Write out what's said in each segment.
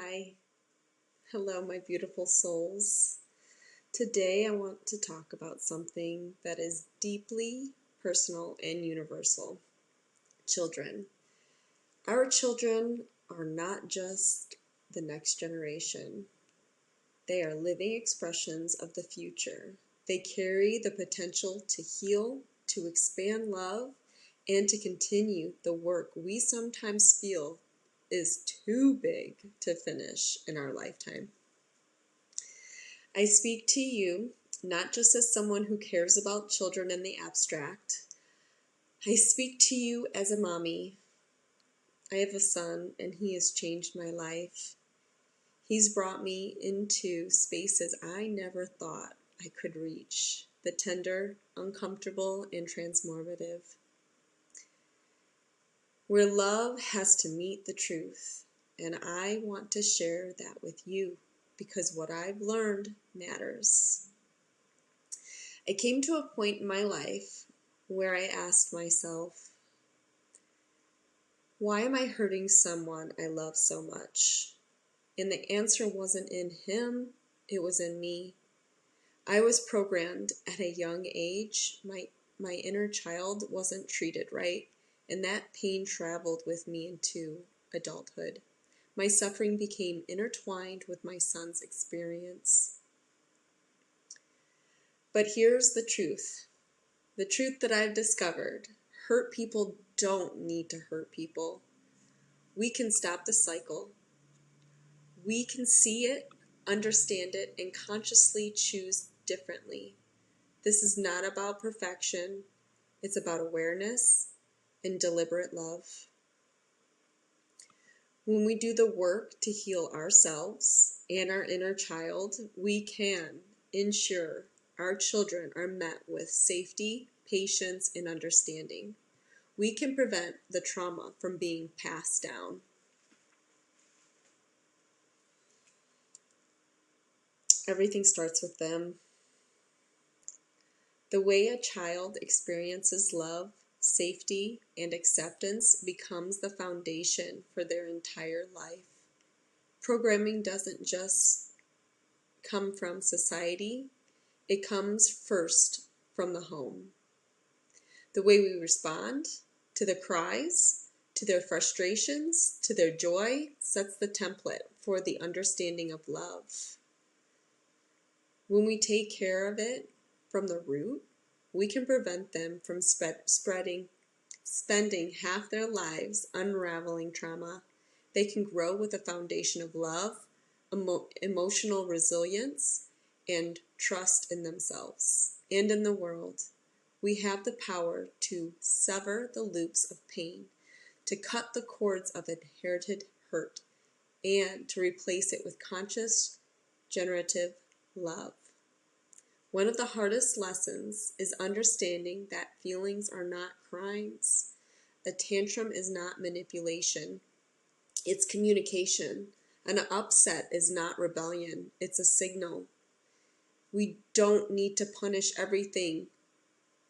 Hi, hello, my beautiful souls. Today I want to talk about something that is deeply personal and universal. Children. Our children are not just the next generation, they are living expressions of the future. They carry the potential to heal, to expand love, and to continue the work we sometimes feel is too big to finish in our lifetime. I speak to you not just as someone who cares about children in the abstract. I speak to you as a mommy. I have a son, and he has changed my life. He's brought me into spaces I never thought I could reach, the tender, uncomfortable, and transformative, where love has to meet the truth. And I want to share that with you because what I've learned matters. I came to a point in my life where I asked myself, why am I hurting someone I love so much? And the answer wasn't in him, it was in me. I was programmed at a young age. My inner child wasn't treated right, and that pain traveled with me into adulthood. My suffering became intertwined with my son's experience. But here's the truth that I've discovered. Hurt people don't need to hurt people. We can stop the cycle. We can see it, understand it, and consciously choose differently. This is not about perfection. It's about awareness and deliberate love. When we do the work to heal ourselves and our inner child, we can ensure our children are met with safety, patience, and understanding. We can prevent the trauma from being passed down. Everything starts with them. The way a child experiences love, safety, and acceptance becomes the foundation for their entire life. Programming doesn't just come from society, it comes first from the home. The way we respond to the cries, to their frustrations, to their joy, sets the template for the understanding of love. When we take care of it from the root, we can prevent them from spending half their lives unraveling trauma. They can grow with a foundation of love, emotional resilience, and trust in themselves and in the world. We have the power to sever the loops of pain, to cut the cords of inherited hurt, and to replace it with conscious, generative love. One of the hardest lessons is understanding that feelings are not crimes. A tantrum is not manipulation. It's communication. An upset is not rebellion. It's a signal. We don't need to punish everything.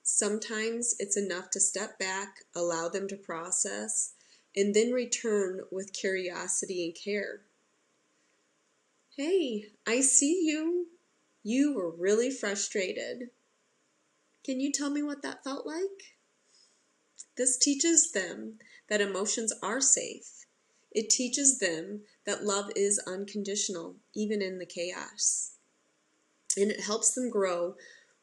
Sometimes it's enough to step back, allow them to process, and then return with curiosity and care. Hey, I see you. You were really frustrated. Can you tell me what that felt like? This teaches them that emotions are safe. It teaches them that love is unconditional, even in the chaos. And it helps them grow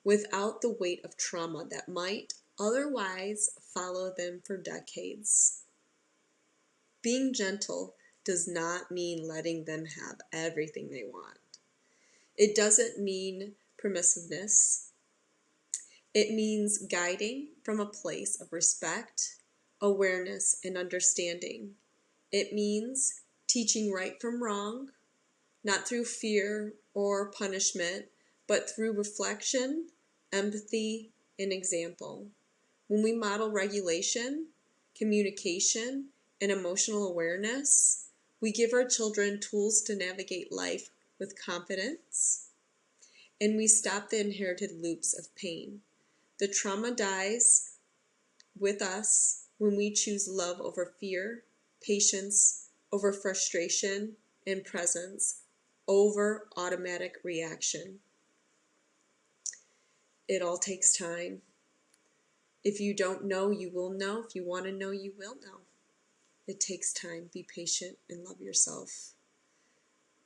without the weight of trauma that might otherwise follow them for decades. Being gentle does not mean letting them have everything they want. It doesn't mean permissiveness. It means guiding from a place of respect, awareness, and understanding. It means teaching right from wrong, not through fear or punishment, but through reflection, empathy, and example. When we model regulation, communication, and emotional awareness, we give our children tools to navigate life with confidence, and we stop the inherited loops of pain. The trauma dies with us when we choose love over fear, patience over frustration, and presence over automatic reaction. It all takes time. If you don't know, you will know. If you want to know, you will know. It takes time. Be patient and love yourself.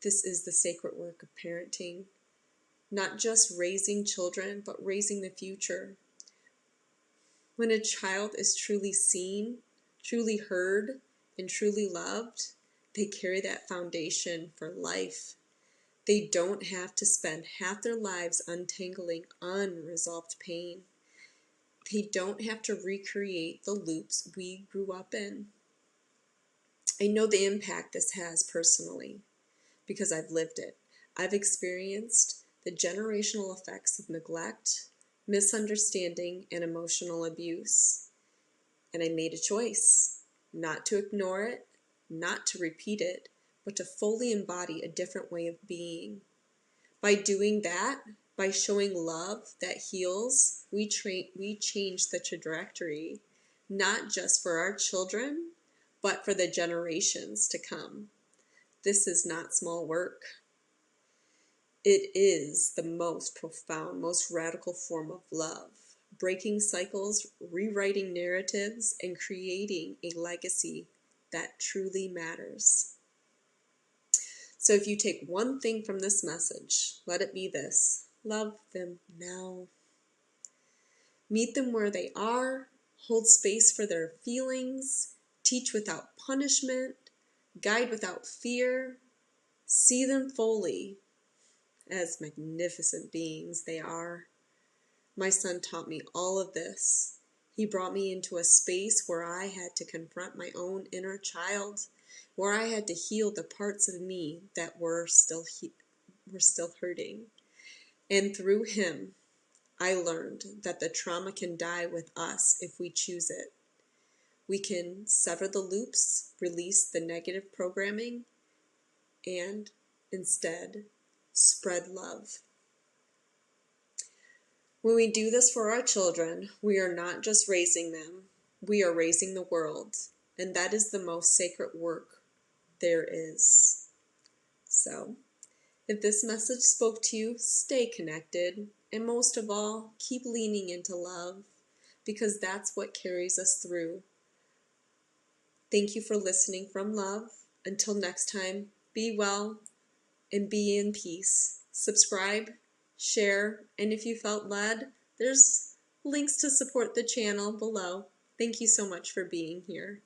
This is the sacred work of parenting. Not just raising children, but raising the future. When a child is truly seen, truly heard, and truly loved, they carry that foundation for life. They don't have to spend half their lives untangling unresolved pain. They don't have to recreate the loops we grew up in. I know the impact this has personally because I've lived it. I've experienced the generational effects of neglect, misunderstanding, and emotional abuse. And I made a choice not to ignore it, not to repeat it, but to fully embody a different way of being. By doing that, by showing love that heals, we change the trajectory, not just for our children, but for the generations to come. This is not small work. It is the most profound, most radical form of love, breaking cycles, rewriting narratives, and creating a legacy that truly matters. So if you take one thing from this message, let it be this: love them now. Meet them where they are, hold space for their feelings, teach without punishment, guide without fear, see them fully as magnificent beings they are. My son taught me all of this. He brought me into a space where I had to confront my own inner child, where I had to heal the parts of me that were still hurting. And through him, I learned that the trauma can die with us if we choose it. We can sever the loops, release the negative programming, and instead spread love. When we do this for our children, we are not just raising them, we are raising the world. And that is the most sacred work there is. So, if this message spoke to you, stay connected. And most of all, keep leaning into love, because that's what carries us through. Thank you for listening from love. Until next time, be well and be in peace. Subscribe, share, and if you felt led, there's links to support the channel below. Thank you so much for being here.